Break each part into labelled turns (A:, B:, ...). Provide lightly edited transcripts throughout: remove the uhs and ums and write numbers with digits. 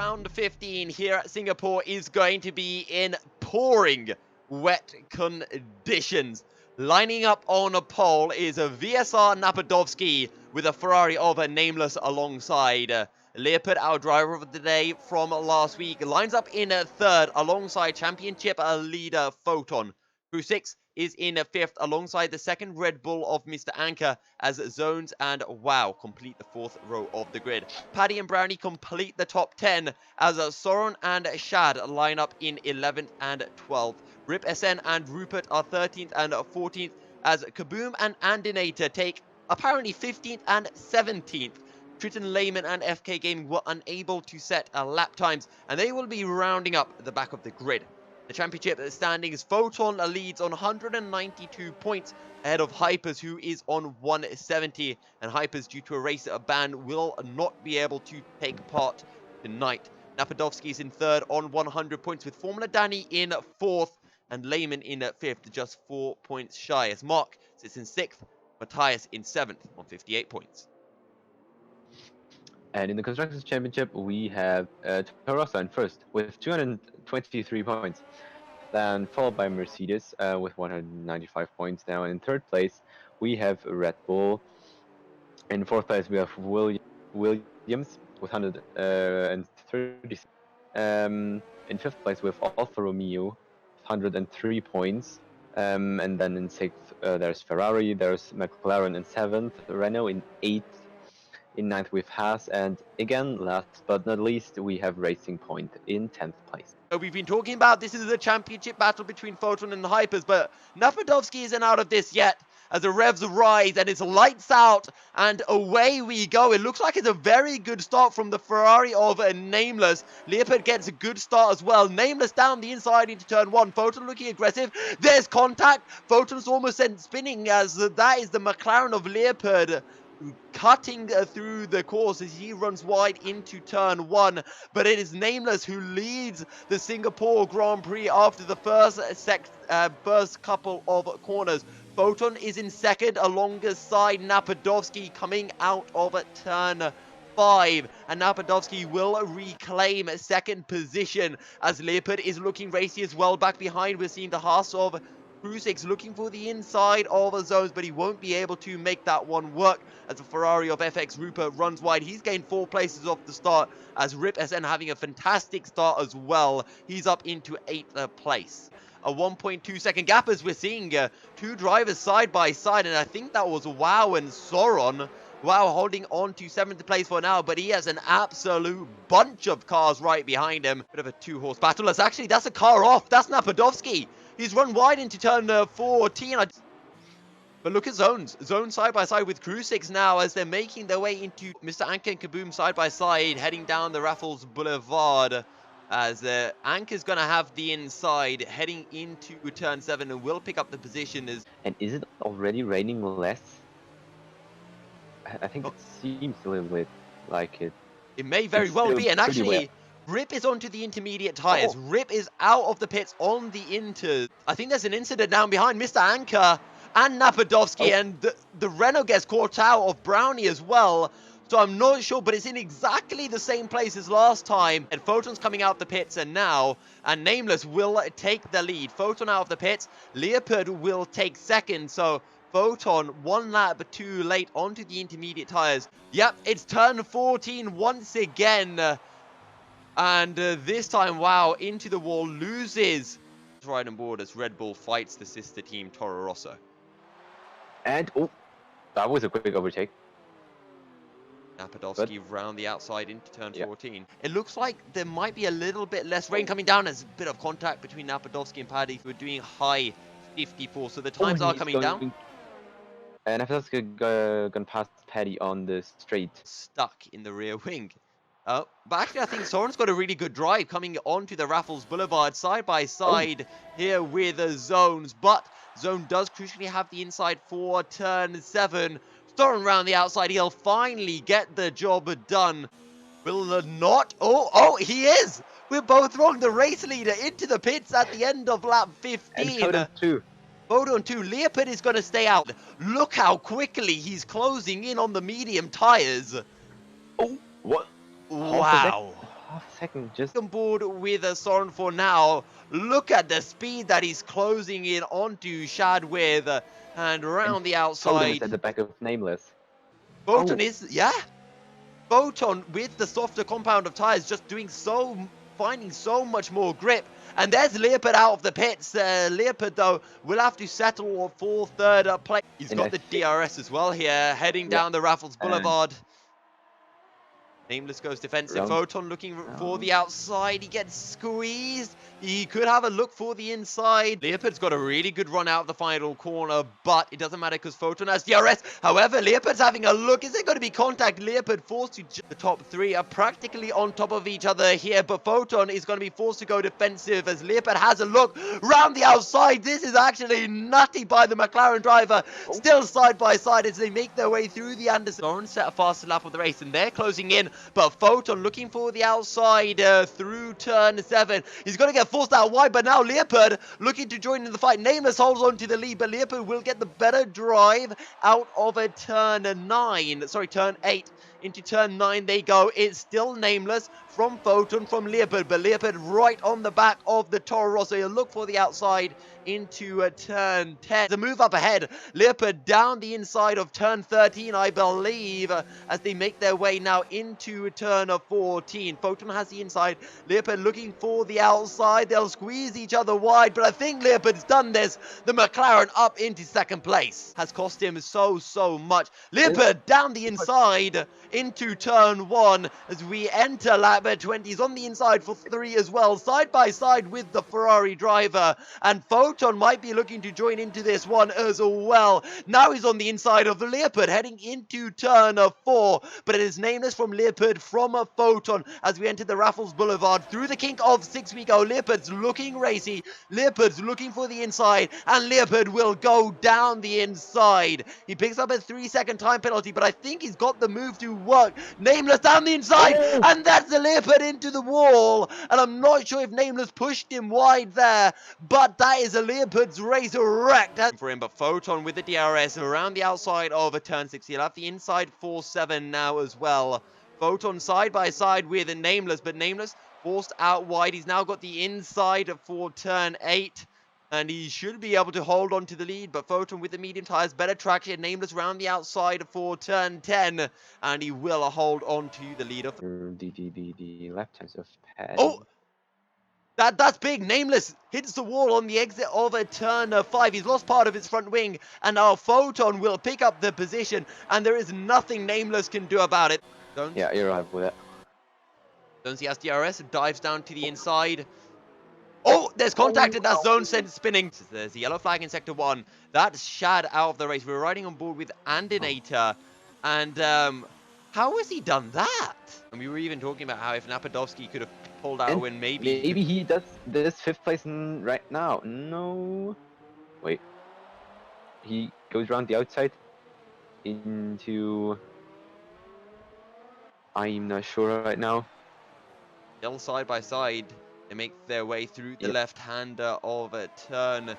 A: round 15 here at Singapore is going to be in pouring wet conditions. Lining up on a pole is a VSR Napadovsky with a Ferrari of a Nameless alongside. Leopard, our driver of the day from last week, lines up in third alongside championship leader Photon. Crew 6 is in fifth alongside the second Red Bull of Mr. Anchor as Zones and Wow complete the fourth row of the grid. Paddy and Brownie complete the top 10 as Soren and Shad line up in 11th and 12th. Rip SN and Rupert are 13th and 14th as Kaboom and Andinator take apparently 15th and 17th. Triton, Layman and FK Gaming were unable to set lap times and they will be rounding up the back of the grid. The championship standings, Photon leads on 192 points ahead of Hypers, who is on 170. And Hypers, due to a race ban, will not be able to take part tonight. Napadovsky is in third on 100 points, with Formula Danny in fourth and Layman in fifth, just 4 points shy. As Mark sits in sixth, Matthias in seventh on 58 points.
B: And in the Constructors' Championship, we have Torossa in first with 223 points. Then followed by Mercedes with 195 points now. And in third place, we have Red Bull. In fourth place, we have Williams with 130. In fifth place, we have Alfa Romeo, 103 points. And then in sixth, there's Ferrari, there's McLaren in seventh, Renault in eighth. In ninth, with Haas, and again, last but not least, we have Racing Point in 10th place.
A: So we've been talking about this is a championship battle between Photon and Hypers, but Napadovsky isn't out of this yet as the revs rise and it's lights out and away we go. It looks like it's a very good start from the Ferrari of Nameless. Leopard gets a good start as well. Nameless down the inside into turn one. Photon looking aggressive. There's contact. Photon's almost sent spinning as that is the McLaren of Leopard cutting through the course as he runs wide into turn one, but it is Nameless who leads the Singapore Grand Prix after the first couple of corners. Photon is in second alongside Napadovsky coming out of turn 5, and Napadovsky will reclaim second position as Leopard is looking racy as well. Back behind, we're seeing the Haas of Crew 6 looking for the inside of the zones, but he won't be able to make that one work as the Ferrari of FX Rupert runs wide. He's gained 4 places off the start as Rip SN having a fantastic start as well. He's up into 8th place. A 1.2 second gap as we're seeing two drivers side by side, and I think that was Wow and Soron. Wow holding on to 7th place for now, but he has an absolute bunch of cars right behind him. Bit of a 2-horse battle. That's a car off. That's Napadovsky. He's run wide into turn 14. But look at Zones. Zones side by side with Crew 6 now as they're making their way into Mr. Anchor and Kaboom side by side, heading down the Raffles Boulevard. As Anchor's going to have the inside, heading into turn 7 and will pick up the position.
B: And is it already raining less? I think it seems a little bit like it.
A: It may very well be. And actually, Rip is onto the intermediate tyres. Rip is out of the pits on the inters. I think there's an incident down behind Mr. Anchor and Napadovsky, and the Renault gets caught out of Brownie as well. So I'm not sure, but it's in exactly the same place as last time. And Photon's coming out the pits and Nameless will take the lead. Photon out of the pits. Leopard will take second. So Photon 1 lap too late onto the intermediate tyres. Yep, it's turn 14 once again. And this time, Wow, into the wall, loses right on board as Red Bull fights the sister team, Toro Rosso.
B: And, that was a quick overtake.
A: Napadovsky round the outside into turn 14. It looks like there might be a little bit less rain coming down. There's a bit of contact between Napadovsky and Paddy, who are doing high 54, so the times are coming down.
B: And Napadovsky gonna pass Paddy on the straight.
A: Stuck in the rear wing. But actually, I think Soren's got a really good drive coming onto the Raffles Boulevard side by side here with the Zones. But Zone does crucially have the inside for turn 7. Soren round the outside. He'll finally get the job done. Will not. Oh, he is. We're both wrong. The race leader into the pits at the end of lap 15.
B: And
A: Photon 2. Leopard is going to stay out. Look how quickly he's closing in on the medium tyres.
B: Oh, what?
A: Wow.
B: half second. Just
A: On board with Soren for now. Look at the speed that he's closing in onto Shad with, and
B: and
A: around the
B: Photon is
A: outside.
B: at the back of Nameless.
A: Photon
B: Oh,
A: is, yeah. Photon with the softer compound of tires just finding so much more grip. And there's Leopard out of the pits. Leopard, though, will have to settle for third place. He's
B: and
A: got
B: I
A: the
B: think,
A: DRS as well here, heading
B: yeah,
A: down the Raffles
B: and
A: Boulevard. Nameless goes defensive.
B: round.
A: Photon looking for the outside. He gets squeezed. He could have a look for the inside. Leopard's got a really good run out of the final corner, but it doesn't matter because Photon has DRS. However, Leopard's having a look. Is there going to be contact? Leopard forced to... The top three are practically on top of each other here, but Photon is going to be forced to go defensive as Leopard has a look round the outside. This is actually nutty by the McLaren driver. Still side by side as they make their way through the Anderson. Soren set a faster lap of the race, and they're closing in. But Photon looking for the outside through turn 7. He's going to get forced out wide, but now Leopard looking to join in the fight. Nameless holds on to the lead, but Leopard will get the better drive out of a turn 9. Sorry, turn 8. Into turn 9 they go. It's still Nameless from Photon from Leopard, but Leopard right on the back of the Toro Rosso. He'll look for the outside into turn 10. The move up ahead. Leopard down the inside of turn 13, I believe, as they make their way now into turn 14. Photon has the inside. Leopard looking for the outside. They'll squeeze each other wide, but I think Leopard's done this. The McLaren up into second place. Has cost him so much. Leopard down the inside into turn 1 as we enter lap 20. He's on the inside for 3 as well, side by side with the Ferrari driver, and Photon might be looking to join into this one as well. Now he's on the inside of the Leopard heading into turn 4, but it is Nameless from Leopard from a Photon as we enter the Raffles Boulevard. Through the kink of 6 we go. Leopard's looking racy. Leopard's looking for the inside, and Leopard will go down the inside. He picks up a 3-second time penalty, but I think he's got the move to work. Nameless down the inside, and that's the Leopard into the wall, and I'm not sure if Nameless pushed him wide there, but that is a Leopard's race wrecked for him. But Photon with the DRS around the outside of a turn 6. He'll have the inside 4-7 now as well. Photon side by side with Nameless, but Nameless forced out wide. He's now got the inside for turn 8. And he should be able to hold on to the lead, but Photon with the medium tires, better traction. Nameless round the outside for turn 10, and he will hold on to the lead of
B: The left hands of pad.
A: Oh, that's big. Nameless hits the wall on the exit of a turn 5. He's lost part of his front wing, and now Photon will pick up the position, and there is nothing Nameless can do about it. Jones?
B: Yeah, you're right with that.
A: Jones, he has DRS, dives down to the inside. Oh, there's contact and that zone sent spinning. There's the yellow flag in sector 1. That's Shad out of the race. We're riding on board with Andinator. And how has he done that? And we were even talking about how if Napadovsky could have pulled out a win, maybe
B: he does this 5th place right now. No. Wait. He goes around the outside into... I'm not sure right now.
A: still side by side. They make their way through the left-hander of a turn.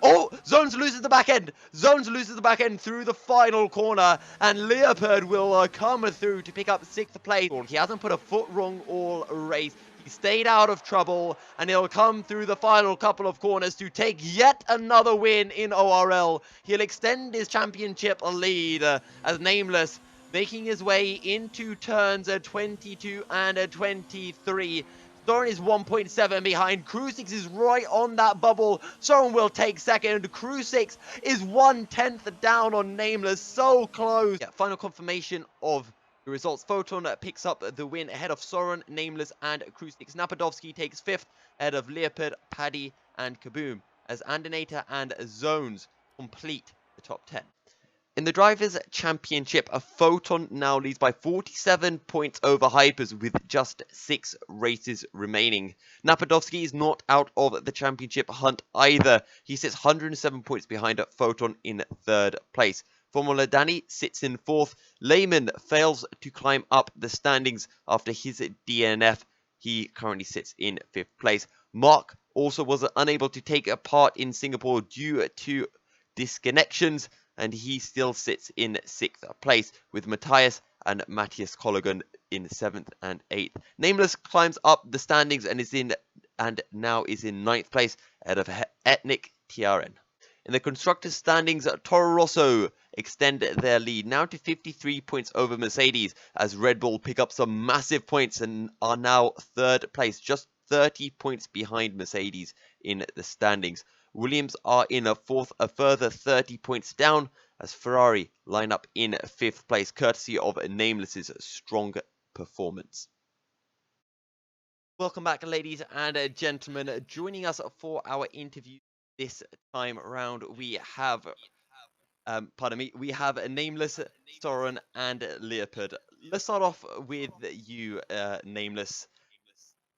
A: Oh, Zones loses the back end. Zones loses the back end through the final corner, and Leopard will come through to pick up 6th place. He hasn't put a foot wrong all race. He stayed out of trouble, and he'll come through the final couple of corners to take yet another win in ORL. He'll extend his championship lead as Nameless, making his way into turns 22 and 23. Soren is 1.7 behind. Crew 6 is right on that bubble. Soren will take second. Crew 6 is 1/10 down on Nameless. So close. Yeah, final confirmation of the results. Photon picks up the win ahead of Soren, Nameless, and Crew 6. Napadovsky takes 5th ahead of Leopard, Paddy, and Kaboom as Andinator and Zones complete the top 10. In the Drivers' Championship, a Photon now leads by 47 points over Hypers with just 6 races remaining. Napadovsky is not out of the championship hunt either. He sits 107 points behind Photon in 3rd place. Formula Danny sits in 4th. Lehman fails to climb up the standings after his DNF. He currently sits in 5th place. Mark also was unable to take a part in Singapore due to disconnections, and he still sits in 6th place, with Matthias and Matthias Colligan in 7th and 8th. Nameless climbs up the standings and now is in 9th place ahead of Ethnic TRN. In the constructors' standings, Toro Rosso extend their lead now to 53 points over Mercedes as Red Bull pick up some massive points and are now 3rd place, just 30 points behind Mercedes in the standings. Williams are in a further 30 points down as Ferrari line up in 5th place, courtesy of Nameless's strong performance. Welcome back, ladies and gentlemen. Joining us for our interview this time around, we have, we have Nameless, Soren, and Leopard. Let's start off with you, Nameless.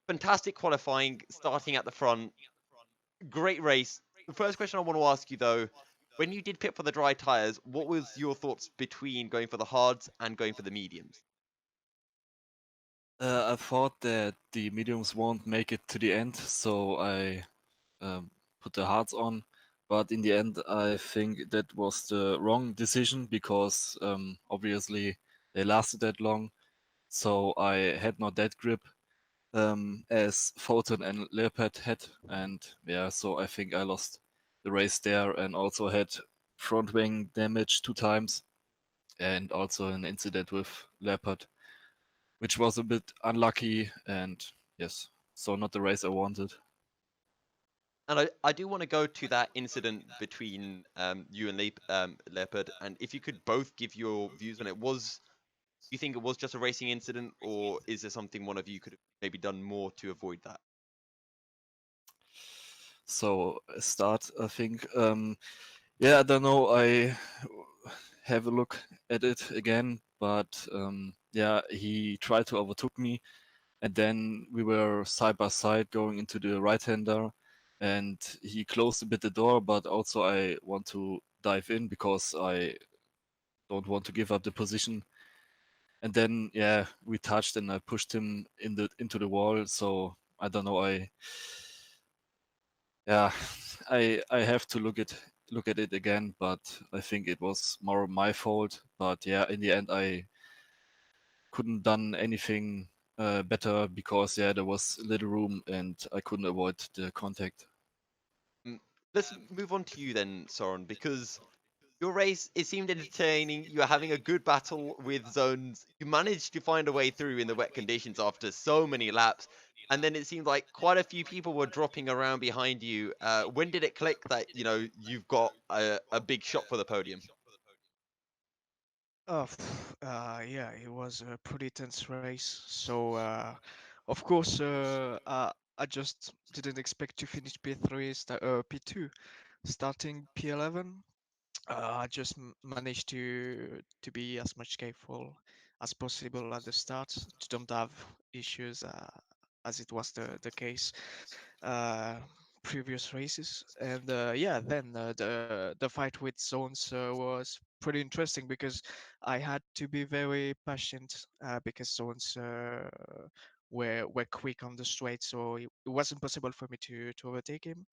A: Fantastic qualifying, starting at the front. Great race. The first question I want to ask you, though, when you did pit for the dry tyres, what was your thoughts between going for the hards and going for the mediums?
C: I thought that the mediums won't make it to the end, so I put the hards on. But in the end, I think that was the wrong decision because obviously they lasted that long. So I had not that grip as Photon and Leopard had. And yeah, so I think I lost the race there and also had front wing damage 2 times and also an incident with Leopard, which was a bit unlucky. And yes, so not the race I wanted.
A: And I do want to go to that incident between you and Leopard, and if you could both give your views on it. Do you think it was just a racing incident, or is there something one of you could have maybe done more to avoid that?
C: So start, I think. Yeah, I don't know. I have a look at it again, but yeah, he tried to overtook me, and then we were side by side going into the right-hander, and he closed a bit the door, but also I want to dive in because I don't want to give up the position. And then yeah, we touched and I pushed him into the wall. So I don't know. Yeah, I have to look at it again, but I think it was more my fault. But yeah, in the end, I couldn't done anything better because yeah, there was little room and I couldn't avoid the contact.
A: Mm, Let's move on to you then, Soren, because your race, it seemed entertaining. You were having a good battle with zones. You managed to find a way through in the wet conditions after so many laps. And then it seemed like quite a few people were dropping around behind you. When did it click that, you've got a big shot for the podium?
D: Yeah, it was a pretty tense race. So, of course, I just didn't expect to finish P3, P2, starting P11. I just managed to be as much careful as possible at the start to don't have issues as it was the case uh, previous races. And yeah, then the fight with zones was pretty interesting because I had to be very patient because zones were quick on the straight, so it wasn't possible for me to overtake him.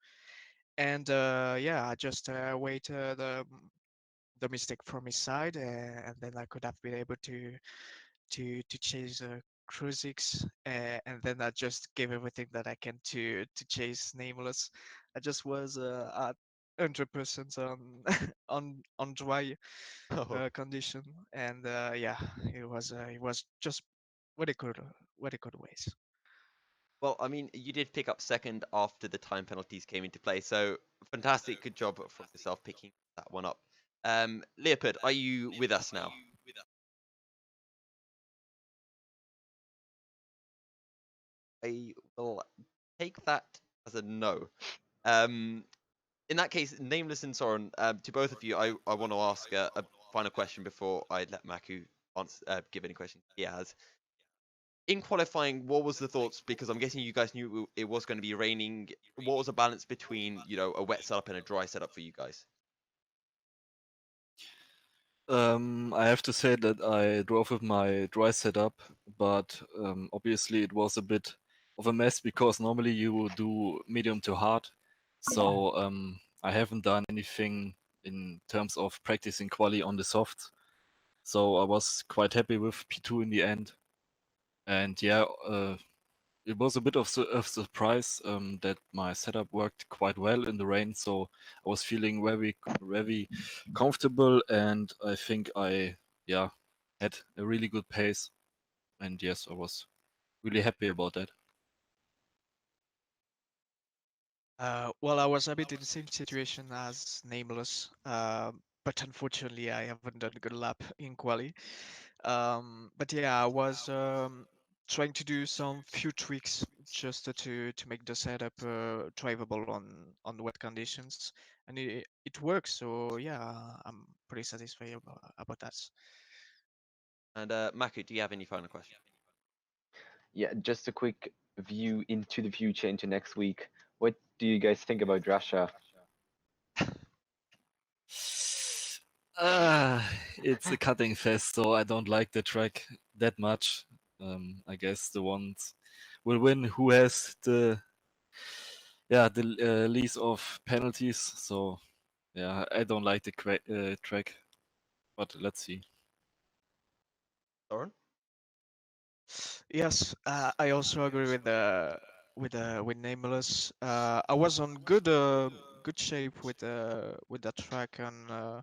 D: And yeah, I just waited the mistake from his side, and then I could have been able to chase Kruzix, and then I just gave everything that I can to chase Nameless. I just was at 100% on on dry condition, and yeah, it was just what it could ways.
A: Well, I mean, you did pick up second after the time penalties came into play, so fantastic, good job from yourself picking that one up. Leopard, are you with us now? I will take that as a no. Um, in that case, Nameless and Soren, to both of you, I want to ask a final question before I let Maku give any questions he has. In qualifying, what was the thoughts? Because I'm guessing you guys knew it was going to be raining. What was the balance between, a wet setup and a dry setup for you guys?
C: I have to say that I drove with my dry setup, but obviously it was a bit of a mess because normally you do medium to hard. So I haven't done anything in terms of practicing quali on the softs. So I was quite happy with P2 in the end. And yeah, it was a bit of a surprise that my setup worked quite well in the rain. So I was feeling very comfortable, and I think I had a really good pace. And yes, I was really happy about that.
D: Well, I was a bit in the same situation as Nameless, but unfortunately I haven't done a good lap in quali. But yeah, I was trying to do some few tweaks just to make the setup drivable on wet conditions, and it works. So yeah, I'm pretty satisfied about that.
A: And Maku, do you have any final questions?
B: Yeah, just a quick view into the future, into next week. What do you guys think about Russia?
C: It's a cutting fest, so I don't like the track that much. I guess the ones will win who has the least of penalties. So yeah, I don't like the track, but let's see.
A: Soren?
D: Yes, I also agree with Nameless. I was on good shape with that track on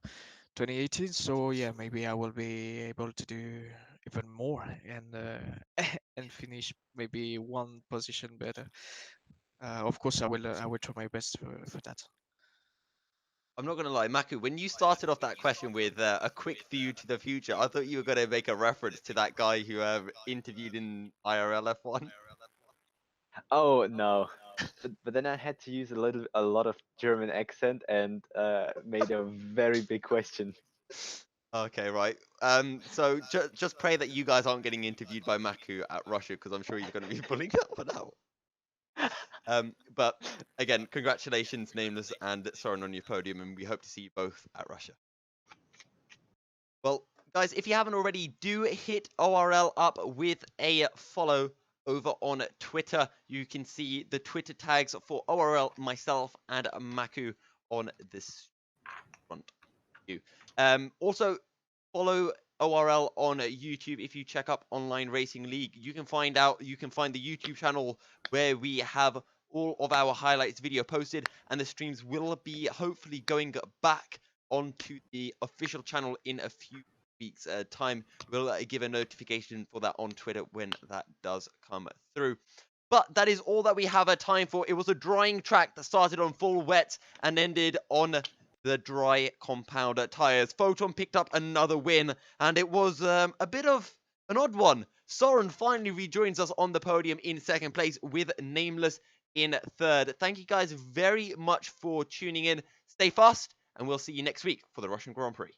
D: 2018. So yeah, maybe I will be able to do even more and and finish maybe one position better. Of course, I will try my best for that.
A: I'm not gonna lie, Maku, when you started off that question with a quick view to the future, I thought you were gonna make a reference to that guy who interviewed in IRL F1.
B: Oh no, but then I had to use a lot of German accent and made a very big question.
A: Okay, right. So just pray that you guys aren't getting interviewed by Maku at Russia, because I'm sure he's gonna be pulling that one out. But again, congratulations, Nameless and Soren, on your podium, and we hope to see you both at Russia. Well, guys, if you haven't already, do hit ORL up with a follow over on Twitter. You can see the Twitter tags for ORL, myself, and Maku on this front view. Also, follow ORL on YouTube. If you check up Online Racing League, you can find the YouTube channel where we have all of our highlights video posted, and the streams will be hopefully going back onto the official channel in a few weeks time. We'll give a notification for that on Twitter when that does come through. But that is all that we have a time for. It was a drying track that started on full wet and ended on the dry compound tires. Photon picked up another win, and it was a bit of an odd one. Soren finally rejoins us on the podium in second place with Nameless in third. Thank you guys very much for tuning in. Stay fast, and we'll see you next week for the Russian Grand Prix.